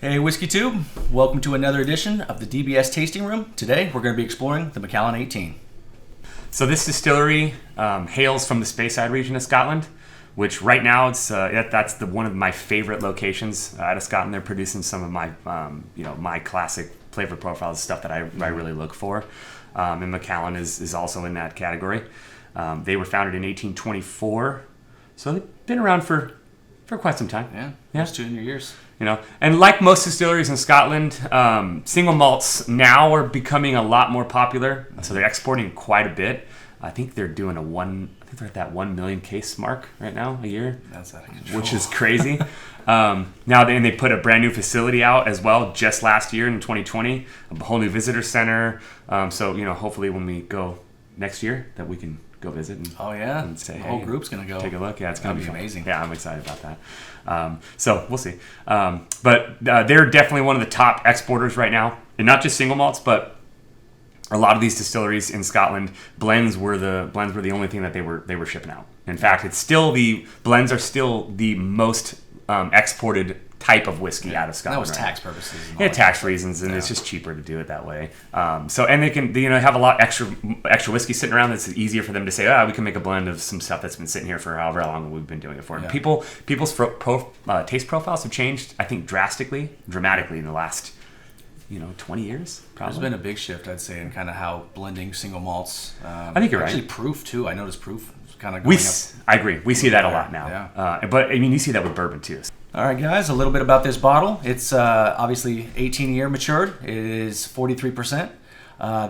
Hey Whiskey Tube, welcome to another edition of the DBS Tasting Room. Today we're going to be exploring the Macallan 18. So this distillery hails from the Speyside region of Scotland, which right now that's one of my favorite locations out of Scotland. They're producing some of my my classic flavor profiles, stuff that I really look for, and Macallan is also in that category. They were founded in 1824, so they've been around for quite some time. Yeah, almost 200 years. And like most distilleries in Scotland, single malts now are becoming a lot more popular. So they're exporting quite a bit. I think they're doing they're at that 1 million case mark right now a year. That's out of control. Which is crazy. Now they put a brand new facility out as well just last year in 2020, a whole new visitor center. So hopefully when we go next year that we can go visit and say, the whole group's gonna go take a look. Yeah, it's gonna be amazing. Yeah, I'm excited about that. So we'll see. But they're definitely one of the top exporters right now, and not just single malts, but a lot of these distilleries in Scotland, blends were the only thing that they were shipping out. In fact, blends are still the most exported type of whiskey out of Scotland. That was tax purposes. Yeah, tax reasons, and it's just cheaper to do it that way. And they can have a lot extra whiskey sitting around. That's easier for them to say, we can make a blend of some stuff that's been sitting here for however long we've been doing it for. And people's taste profiles have changed, I think, dramatically in the last 20 years. Probably. There's been a big shift, I'd say, in kind of how blending single malts. I think you're right. Actually, proof too. I noticed proof kind of going up. I agree. We see that a lot now. Yeah. But I mean, you see that with bourbon too. All right, guys, a little bit about this bottle. It's obviously 18-year matured. It is 43%.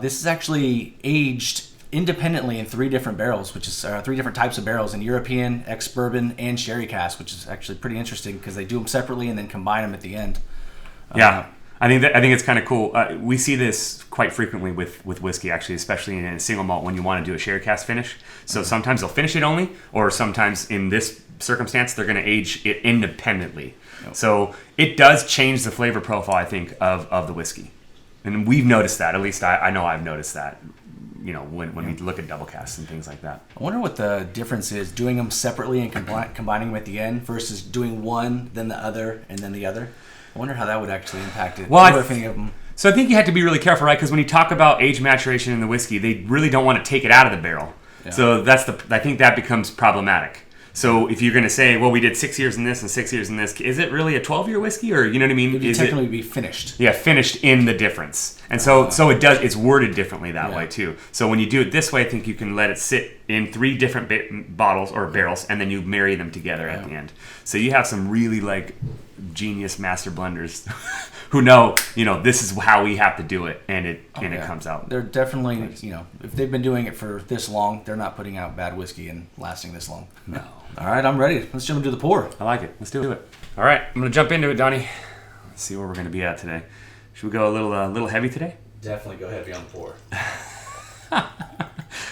This is actually aged independently in 3 different barrels, which is 3 different types of barrels, in European, ex-bourbon, and sherry cask, which is actually pretty interesting because they do them separately and then combine them at the end. Yeah. I think it's kind of cool. We see this quite frequently with whiskey, actually, especially in a single malt when you want to do a sherry cask finish. So sometimes they'll finish it only, or sometimes in this circumstance they're going to age it independently. Yep. So it does change the flavor profile, I think, of the whiskey, and we've noticed that. At least I know I've noticed that. When we look at double casks and things like that. I wonder what the difference is doing them separately and combining them at the end versus doing one, then the other, and then the other. I wonder how that would actually impact it. Well, so I think you have to be really careful, right? Because when you talk about age maturation in the whiskey, they really don't want to take it out of the barrel. Yeah. So I think that becomes problematic. So if you're going to say, well, we did 6 years in this and 6 years in this, is it really a 12-year whiskey, or you know what I mean? It would technically be finished. Yeah, finished in the difference. And so it's worded differently that way too. So when you do it this way, I think you can let it sit in 3 different bottles or barrels, and then you marry them together at the end. So you have some really genius master blenders who know this is how we have to do it, and it comes out. They're definitely if they've been doing it for this long, they're not putting out bad whiskey and lasting this long. No. All right, I'm ready. Let's jump into the pour. I like it. Let's do it. All right, I'm gonna jump into it, Donnie. Let's see where we're gonna be at today. Should we go a little heavy today? Definitely go heavy on the pour.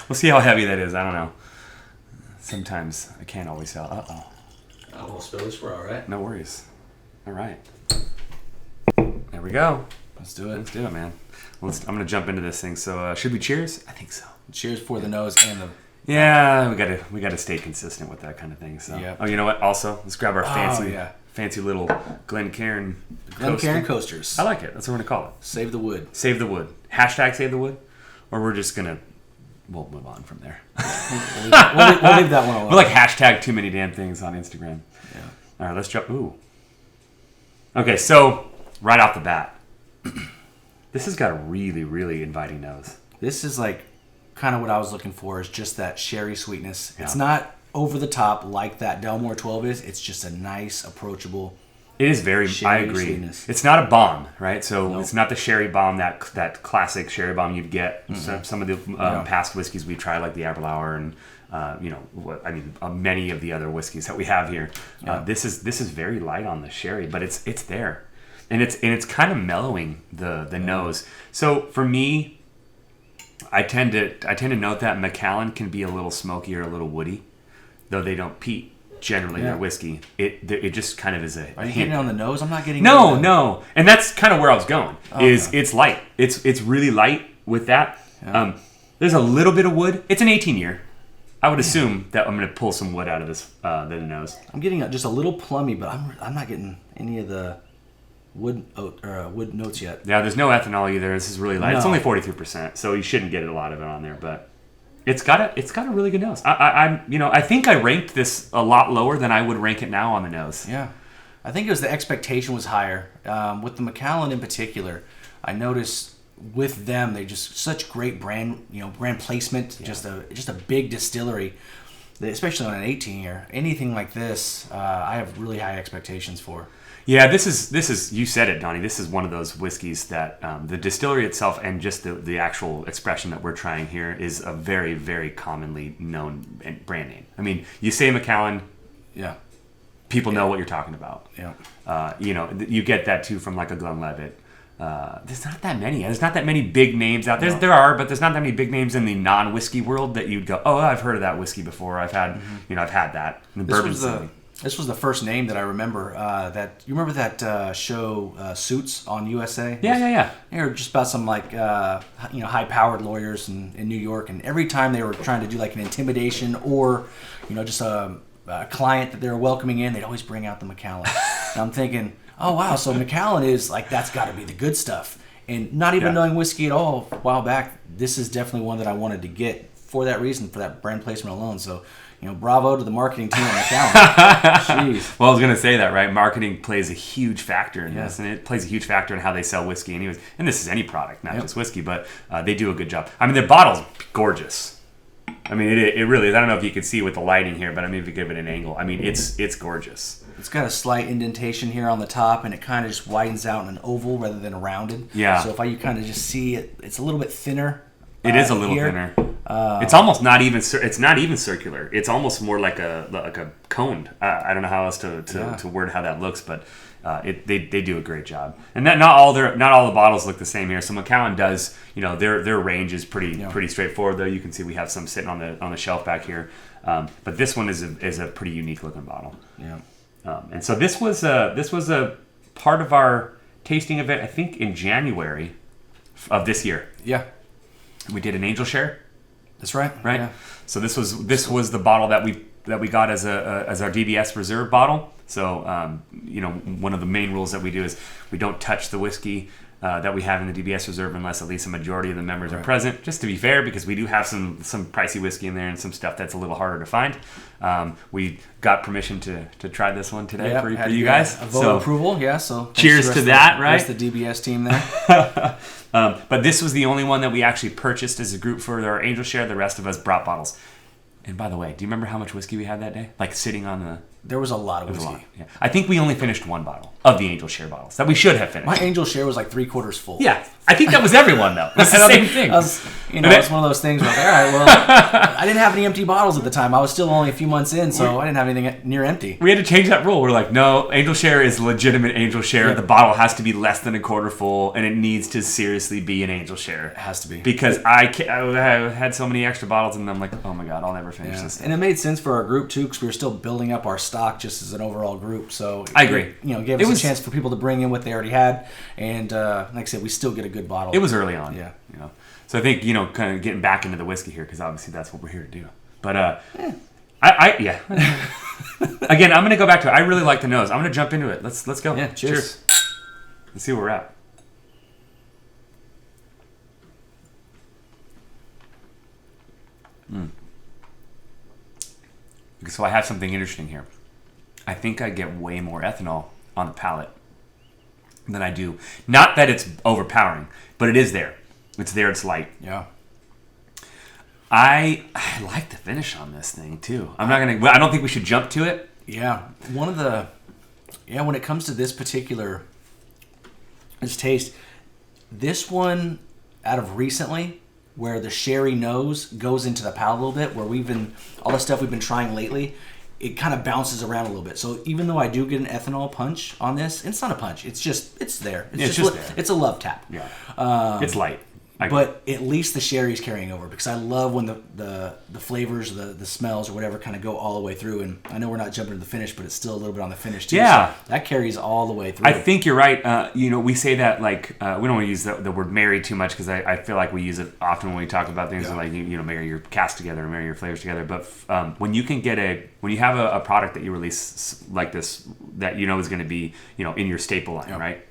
We'll see how heavy that is. I don't know. Sometimes I can't always tell. I won't spill this. We're all right. No worries. All right. There we go. Let's do it. Let's do it, man. I'm gonna jump into this thing. So should we cheers? I think so. Cheers for the nose and the. Yeah, we gotta stay consistent with that kind of thing. So. Yep. Oh, you know what? Also, let's grab our fancy little Glencairn coasters. I like it. That's what we're gonna call it. Save the wood. Save the wood. Hashtag save the wood. Or we're just gonna. We'll move on from there. We'll leave that one alone. We're hashtag too many damn things on Instagram. Yeah. All right, let's jump. Ooh. Okay, so right off the bat, this has got a really, really inviting nose. This is kind of what I was looking for, is just that sherry sweetness. Yeah. It's not over the top like that Delmore 12 is. It's just a nice, approachable. It is very. I agree. Sweetness. It's not a bomb, right? So Nope. It's not the sherry bomb, that classic sherry bomb you'd get. Some of the past whiskeys we've tried, like the Aberlour and many of the other whiskeys that we have here. Yeah. This is very light on the sherry, but it's there, and it's kind of mellowing the nose. So for me, I tend to note that Macallan can be a little smoky or a little woody, though they don't peat. Generally, their whiskey, it just kind of is a. Are you getting it on the nose? I'm not getting. No, and that's kind of where I was going. Okay. It's light. It's really light with that. Yeah. There's a little bit of wood. It's an 18-year. I would assume that I'm going to pull some wood out of this the nose. I'm getting just a little plummy, but I'm not getting any of the wood notes yet. Yeah, there's no ethanol either. This is really light. It's No. only 43%, so you shouldn't get a lot of it on there. But it's got a really good nose. I think I ranked this a lot lower than I would rank it now on the nose. Yeah, I think it was the expectation was higher with the Macallan in particular. I noticed with them they just such great brand placement. Yeah. Just a big distillery, especially on an 18 year. Anything like this, I have really high expectations for. Yeah, this is you said it, Donnie. This is one of those whiskeys that the distillery itself and just the actual expression that we're trying here is a very, very commonly known brand name. I mean, you say Macallan, yeah, people know what you're talking about. Yeah, you get that too from like a Glenlivet. There's not that many. There's not that many big names out there. No. There are, but there's not that many big names in the non-whiskey world that you'd go, oh, I've heard of that whiskey before. I've had, I've had that. And the bourbon scene. This was the first name that I remember. You remember that show Suits on USA? Yeah. They were just about some high-powered lawyers in New York, and every time they were trying to do like an intimidation or just a client that they were welcoming in, they'd always bring out the Macallan. And I'm thinking, oh wow, so Macallan is like that's got to be the good stuff. And not even knowing whiskey at all a while back, this is definitely one that I wanted to get for that reason, for that brand placement alone. So. Bravo to the marketing team on Macallan. Jeez. Well, I was going to say that, right? Marketing plays a huge factor in this, and it plays a huge factor in how they sell whiskey anyways. And this is any product, not just whiskey, but they do a good job. I mean, their bottle's gorgeous. I mean, it really is. I don't know if you can see with the lighting here, but I mean, if you give it an angle, I mean, it's gorgeous. It's got a slight indentation here on the top, and it kind of just widens out in an oval rather than a rounded. Yeah. So if you kind of just see it, it's a little bit thinner. It is a little thinner. It's almost not even. It's not even circular. It's almost more like a coned. I don't know how else to word how that looks, but they do a great job. And not all the bottles look the same here. So Macallan does. Their range is pretty straightforward. Though you can see we have some sitting on the shelf back here. But this one is a pretty unique looking bottle. Yeah. And so this was a part of our tasting event. I think in January of this year. Yeah. We did an angel share. That's right. Right. Yeah. So this was the bottle that we got as our DBS Reserve bottle. So one of the main rules that we do is we don't touch the whiskey that we have in the DBS Reserve unless at least a majority of the members are present. Just to be fair, because we do have some pricey whiskey in there and some stuff that's a little harder to find. We got permission to try this one today for you guys. A vote of approval. Yeah. So cheers to that. Right. The DBS team there. But this was the only one that we actually purchased as a group for our angel share. The rest of us brought bottles. And by the way, do you remember how much whiskey we had that day? Like sitting on the... There was a lot of whiskey. Yeah. I think we only finished one bottle of the angel share bottles that we should have finished. My angel share was like 3/4 full. Yeah. I think that was everyone, though. It's the same thing. It's one of those things where, all right, well, I didn't have any empty bottles at the time. I was still only a few months in, so I didn't have anything near empty. We had to change that rule. We're like, no, angel share is legitimate angel share. Yeah. The bottle has to be less than 1/4 full, and it needs to seriously be an angel share. It has to be. Because I had so many extra bottles, and I'm like, oh my God, I'll never finish this thing. And it made sense for our group, too, because we were still building up our stock just as an overall group. So I agree. Gave us a chance for people to bring in what they already had. And like I said, we still get a good bottle. It was early on. Yeah. So I think, kind of getting back into the whiskey here, because obviously that's what we're here to do. But, Again, I'm going to go back to it. I really like the nose. I'm going to jump into it. Let's go. Yeah, cheers. Let's see where we're at. So I have something interesting here. I think I get way more ethanol on the palate than I do. Not that it's overpowering, but it is there. It's there. It's light. Yeah. I like the finish on this thing too. I don't think we should jump to it. Yeah. When it comes to this taste, this one out of recently, where the sherry nose goes into the palate a little bit, where all the stuff we've been trying lately, it kind of bounces around a little bit. So even though I do get an ethanol punch on this, it's not a punch. It's there. It's just there. It's a love tap. Yeah. It's light. But at least the sherry is carrying over, because I love when the flavors, the smells or whatever kind of go all the way through. And I know we're not jumping to the finish, but it's still a little bit on the finish too. Yeah. So that carries all the way through. I think you're right. We say that we don't want to use the word married too much, because I feel like we use it often when we talk about things like, marry your cast together, or marry your flavors together. But when you have a product that you release like this, that is going to be, in your staple line, right?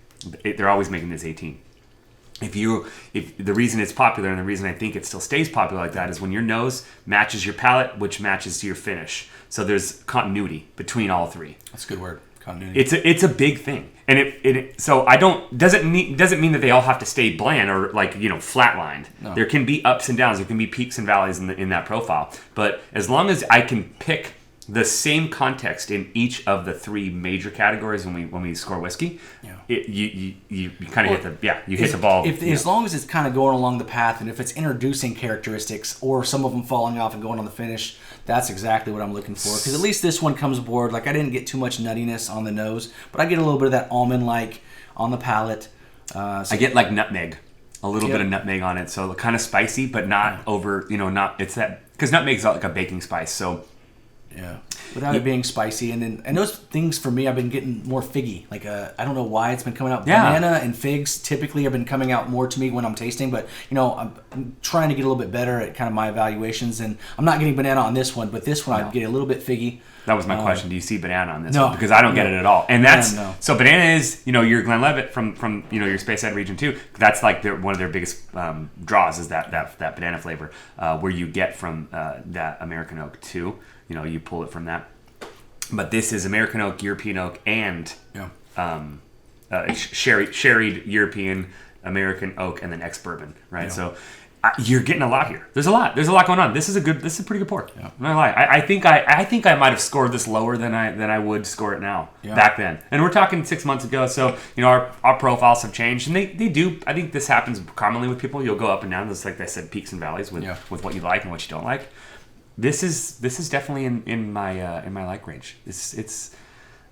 they're always making this 18. If the reason it's popular and the reason I think it still stays popular like that is when your nose matches your palate, which matches to your finish. So there's continuity between all three. That's a good word, continuity. It's a big thing, and so doesn't mean that they all have to stay bland or like flatlined. No. There can be ups and downs. There can be peaks and valleys in that profile. But as long as I can pick the same context in each of the three major categories when we score whiskey, you kind of hit the ball. As long as it's kind of going along the path, and if it's introducing characteristics or some of them falling off and going on the finish, that's exactly what I'm looking for. Because at least this one comes aboard. Like I didn't get too much nuttiness on the nose, but I get a little bit of that almond-like on the palate. I get like nutmeg, a little bit of nutmeg on it, so kind of spicy, but not over. Not it's that because nutmeg's like a baking spice, so. Yeah, without it being spicy, and those things for me, I've been getting more figgy. Like I don't know why it's been coming out. Yeah. Banana and figs typically have been coming out more to me when I'm tasting, but I'm trying to get a little bit better at kind of my evaluations, and I'm not getting banana on this one, but this one I get a little bit figgy. That was my question. Do you see banana on this one? Because I don't get it at all. And that's so banana is your Glenlivet from your Speyside region too. That's like one of their biggest draws is that banana flavor where you get from that American oak too. You pull it from that. But this is American oak, European oak, and sherried European, American oak, and then ex-bourbon, right? Yeah. So you're getting a lot here. There's a lot going on. This is a pretty good pour. Yeah. I'm not gonna lie. I think I might have scored this lower than I would score it now back then. And we're talking 6 months ago, so our profiles have changed, and they do. I think this happens commonly with people. You'll go up and down. There's, like I said, peaks and valleys with what you like and what you don't like. This is definitely in my like range. It's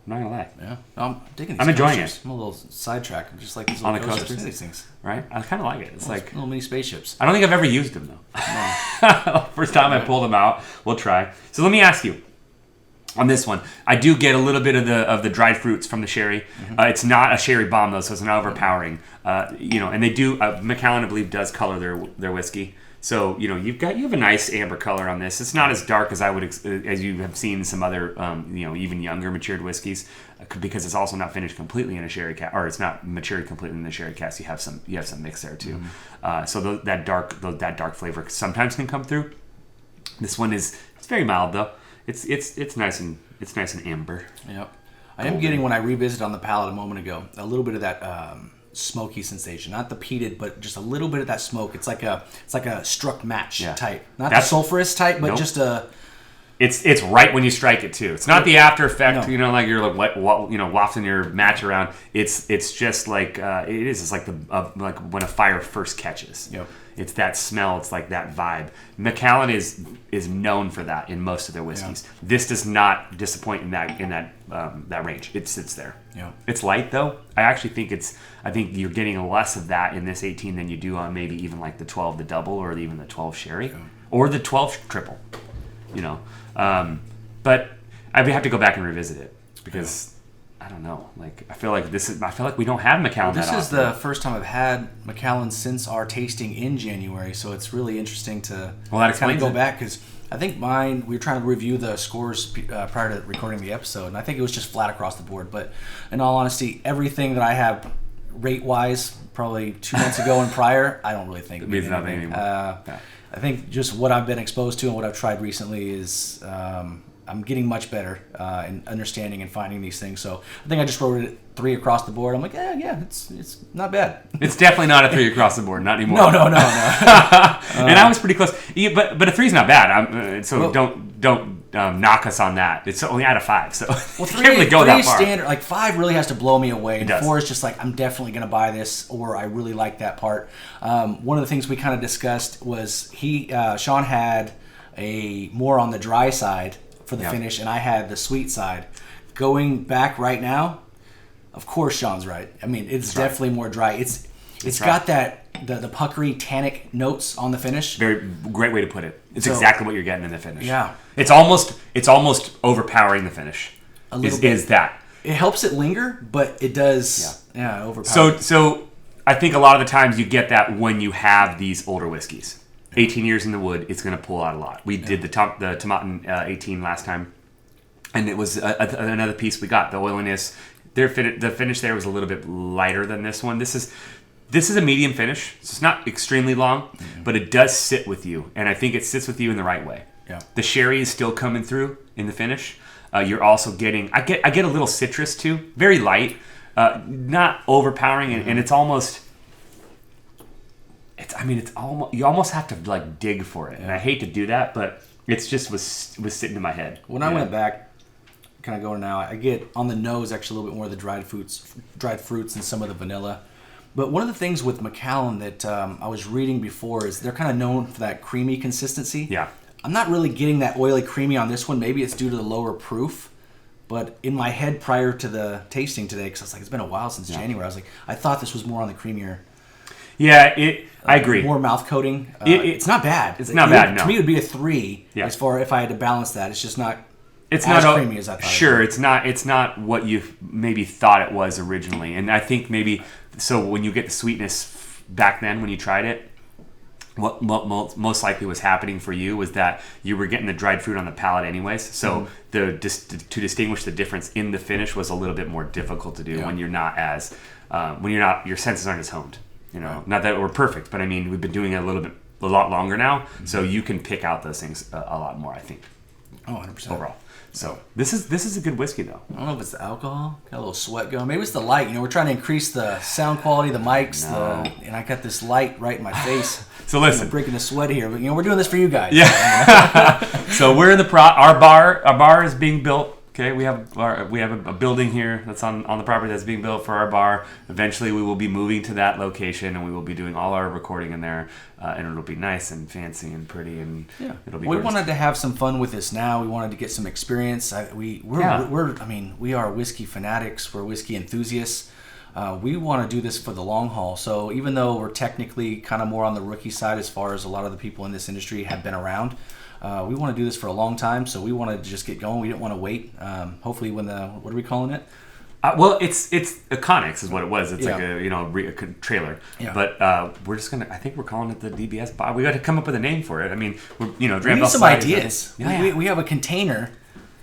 I'm not gonna lie. Yeah, I'm digging. I'm enjoying it. I'm a little sidetrack. I'm just like these on little the coasters. These things, right? I kind of like it. It's like little mini spaceships. I don't think I've ever used them though. No. First time I pulled them out. We'll try. So let me ask you. On this one, I do get a little bit of the dried fruits from the sherry. Mm-hmm. It's not a sherry bomb though, so it's not overpowering. And they do. Macallan, I believe, does color their whiskey. So you have a nice amber color on this. It's not as dark as as you have seen some other even younger matured whiskeys, because it's also not finished completely in a sherry cask, or it's not matured completely in the sherry cask. You have some mix there too. Mm-hmm. So that dark flavor sometimes can come through. This one it's very mild though. It's nice and amber. Yep. I am getting, when I revisited on the palate a moment ago, a little bit of that smoky sensation. Not the peated, but just a little bit of that smoke. It's like a struck match type. Not the sulfurous type, but just a. It's right when you strike it too. It's not the after effect. No. Like you're like wafting your match around. It's just like it is. It's like like when a fire first catches. Yep. It's that smell. It's like that vibe. Macallan is known for that in most of their whiskeys. Yeah. This does not disappoint in that range. It sits there. Yeah. It's light though. I think you're getting less of that in this 18 than you do on maybe even like the 12 the double or even the 12 sherry or the 12 triple. But I would have to go back and revisit it because. I don't know. Like I feel like we don't have Macallan. This is the first time I've had Macallan since our tasting in January, so it's really interesting to kind of go back because I think we were trying to review the scores prior to recording the episode, and I think it was just flat across the board. But in all honesty, everything that I have rate-wise, probably 2 months ago and prior, I don't really think it means nothing anymore. I think just what I've been exposed to and what I've tried recently is. I'm getting much better in understanding and finding these things. So I think I just wrote it 3 across the board. I'm like, it's not bad. It's definitely not a 3 across the board, not anymore. No. And I was pretty close. Yeah, but a 3's not bad. Don't knock us on that. It's only out of 5, so you can't really go that far. Standard. Like 5 really has to blow me away. It does. 4 is just like I'm definitely going to buy this, or I really like that part. One of the things we kind of discussed was Shaun had a more on the dry side for the finish, and I had the sweet side. Going back right now, of course Shaun's right. I mean, it's definitely more dry. It's got that the puckery tannic notes on the finish. Very great way to put it. It's exactly what you're getting in the finish. Yeah. It's almost overpowering the finish. A little bit. Is that. It helps it linger, but it does overpower. So I think a lot of the times you get that when you have these older whiskeys. 18 years in the wood, it's going to pull out a lot. We did the Tomatin 18 last time, and it was another piece we got. The oiliness The finish there was a little bit lighter than this one. This is a medium finish. So it's not extremely long, but it does sit with you, and I think it sits with you in the right way. Yeah. The sherry is still coming through in the finish. You're also getting I get a little citrus too, very light, not overpowering, and it's almost. It's almost, you almost have to like dig for it, and I hate to do that, but it's just was sitting in my head. When I went back, kind of going now, I get on the nose actually a little bit more of the dried fruits and some of the vanilla. But one of the things with Macallan that I was reading before is they're kind of known for that creamy consistency. Yeah. I'm not really getting that oily creamy on this one. Maybe it's due to the lower proof. But in my head prior to the tasting today, because I was like, it's been a while since January, I was like, I thought this was more on the creamier. Yeah, I agree. More mouth coating. It's not bad. It's not bad, no. To me, it would be a 3 as far if I had to balance that. It's just not creamy as I thought. Sure, it's not what you maybe thought it was originally. And I think maybe, so when you get the sweetness back then when you tried it, what most likely was happening for you was that you were getting the dried fruit on the palate anyways. So to distinguish the difference in the finish was a little bit more difficult to do when you're not your senses aren't as honed. You know, not that we're perfect, but I mean, we've been doing it a lot longer now, so you can pick out those things a lot more, I think. Oh, 100%. Overall. So this is a good whiskey, though. I don't know if it's the alcohol. Got a little sweat going. Maybe it's the light. You know, we're trying to increase the sound quality, the mics, and I got this light right in my face. So listen, I'm breaking the sweat here, but we're doing this for you guys. Yeah. So we're in our bar is being built. Okay, we have a building here that's on the property that's being built for our bar. Eventually, we will be moving to that location, and we will be doing all our recording in there, and it'll be nice and fancy and pretty, and it'll be. We wanted to have some fun with this. Now we wanted to get some experience. We are whiskey fanatics. We're whiskey enthusiasts. We want to do this for the long haul. So even though we're technically kind of more on the rookie side as far as a lot of the people in this industry have been around. We want to do this for a long time, so we wanted to just get going. We didn't want to wait. Hopefully, what are we calling it? Well, it's Econics is what it was. It's like a trailer. Yeah. But we're just gonna. I think we're calling it the DBS Bar. We got to come up with a name for it. I mean, we need some ideas. We have a container.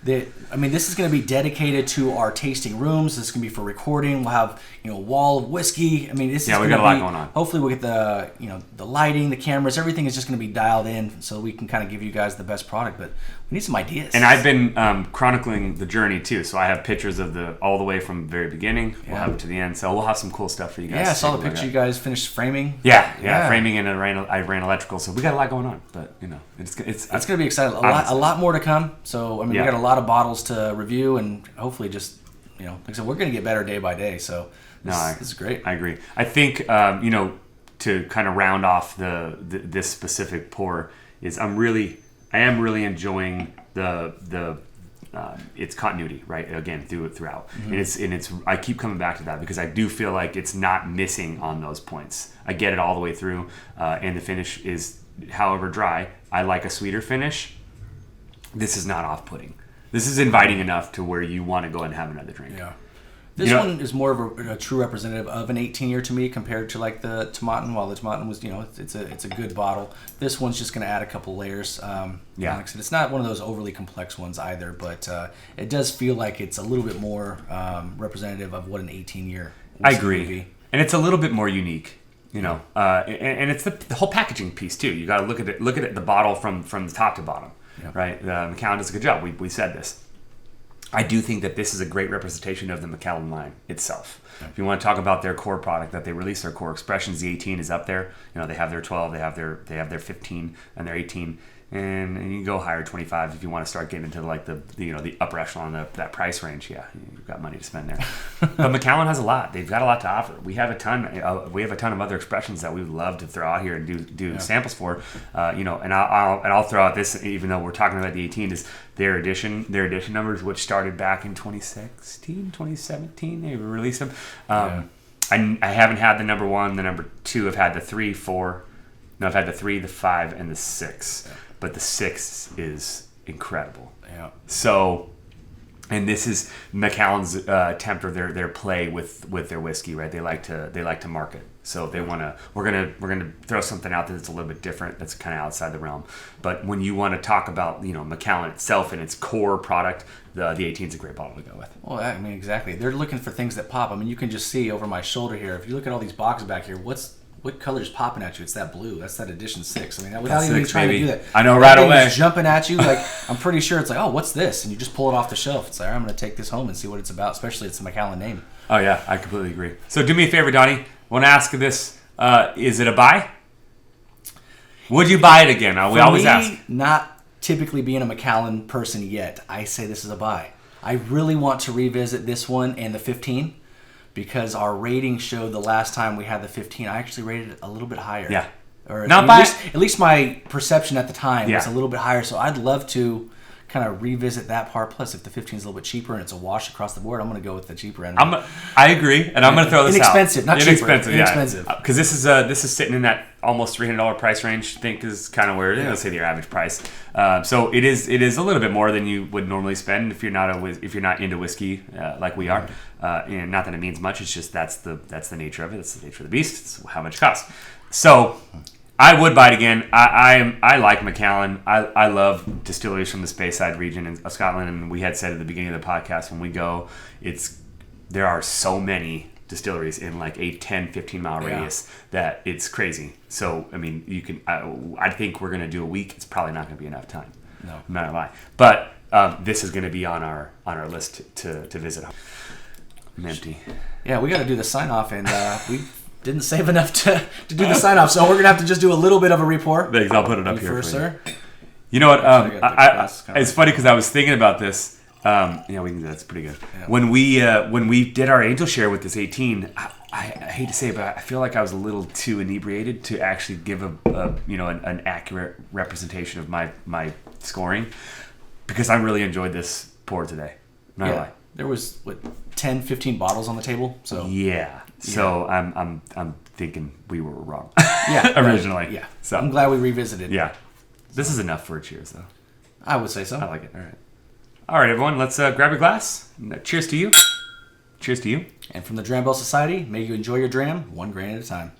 This is going to be dedicated to our tasting rooms. This is going to be for recording. We'll have, wall of whiskey. This is we got a lot going on. Hopefully, we'll get the lighting, the cameras, everything is just going to be dialed in, so we can kind of give you guys the best product. But we need some ideas. And I've been chronicling the journey too, so I have pictures of all the way from the very beginning. We'll have it to the end, so we'll have some cool stuff for you guys. Yeah, I saw the picture you guys finished framing. Yeah, framing, and I ran electrical, so we got a lot going on. But it's going to be exciting. A lot more to come. So we got a lot of bottles to review, and hopefully just like I said, we're going to get better day by day. So this is great. I agree. I think to kind of round off this specific pour is I am really enjoying the its continuity, right? Again, throughout, and it's I keep coming back to that because I do feel like it's not missing on those points. I get it all the way through, and the finish is, however dry, I like a sweeter finish. This is not off-putting. This is inviting enough to where you want to go and have another drink. Yeah. This one is more of a true representative of an 18-year to me compared to like the Tomatin. While the Tomatin was, it's a good bottle. This one's just going to add a couple layers. Like I said, it's not one of those overly complex ones either, but it does feel like it's a little bit more representative of what an 18-year I agree. Would be. And it's a little bit more unique. And it's the whole packaging piece too. You got to look at it, the bottle from the top to bottom. Yep. Right, Macallan does a good job. We said this. I do think that this is a great representation of the Macallan line itself. Yep. If you want to talk about their core product that they release, their core expressions, the 18 is up there. They have their 12, they have their 15, and their 18, and you can go higher, 25 if you want to start getting into like the upper echelon of that price range. Yeah, you've got money to spend there. But Macallan has a lot. They've got a lot to offer. We have a ton. We have a ton of other expressions that we would love to throw out here and do samples for. And I'll throw out this, even though we're talking about the 18, is their edition numbers, which started back in 2016, 2017. They released them. I haven't had the number 1, the number 2. I've had the 3, 4. No, I've had the 3, the 5, and the 6. Yeah. But the 6 is incredible. Yeah. So, and this is Macallan's attempt or their play with their whiskey, right? They like to market So they want to. We're gonna throw something out there that's a little bit different. That's kind of outside the realm. But when you want to talk about Macallan itself and its core product, the 18 is a great bottle to go with. Well, I mean, exactly. They're looking for things that pop. I mean, you can just see over my shoulder here. If you look at all these boxes back here, what color's popping at you? It's that blue. That's that edition 6. I mean, without even trying to do that, I know right away. It's jumping at you. Like, I'm pretty sure it's like, oh, what's this? And you just pull it off the shelf. It's like, all right, I'm going to take this home and see what it's about. Especially it's a Macallan name. Oh yeah, I completely agree. So do me a favor, Donnie. I want to ask this: is it a buy? Would you buy it again? We always ask. Not typically being a Macallan person yet, I say this is a buy. I really want to revisit this one and the 15 because our rating showed the last time we had the 15, I actually rated it a little bit higher. Yeah. Or not at least my perception at the time was a little bit higher. So I'd love to kind of revisit that part. Plus, if the 15 is a little bit cheaper and it's a wash across the board, I'm going to go with the cheaper end. I agree, and I'm going to throw this inexpensive, out. Not cheaper. Inexpensive, because this is sitting in that almost $300 price range. I think is kind of where it is. Let's say your average price. So it is a little bit more than you would normally spend if you're not into whiskey like we are. And not that it means much. It's just that's the nature of it. It's the nature of the beast. It's how much it costs. So I would buy it again. I like Macallan. I love distilleries from the Speyside region of Scotland, and we had said at the beginning of the podcast when we go, there are so many distilleries in like a 10-15 mile radius that it's crazy. So I mean, you can. I think we're gonna do a week. It's probably not gonna be enough time. No, I'm not gonna lie. But this is gonna be on our list to visit. I'm empty. Yeah, we got to do the sign off, and we didn't save enough to do the sign off, so we're gonna have to just do a little bit of a report. Thanks, I'll put it up here first, sir. You know what? It's funny because I was thinking about this. That's pretty good. Yeah. When we did our angel share with this 18, I hate to say it, but I feel like I was a little too inebriated to actually give an accurate representation of my scoring, because I really enjoyed this pour today. Not gonna lie. There was 10, 15 bottles on the table. So So I'm thinking we were wrong. Originally. Yeah. So I'm glad we revisited. Yeah. This is enough for a cheers, though. I would say so. I like it. All right, everyone. Let's grab a glass. Cheers to you. Cheers to you. And from the Dram Bell Society, may you enjoy your dram one grain at a time.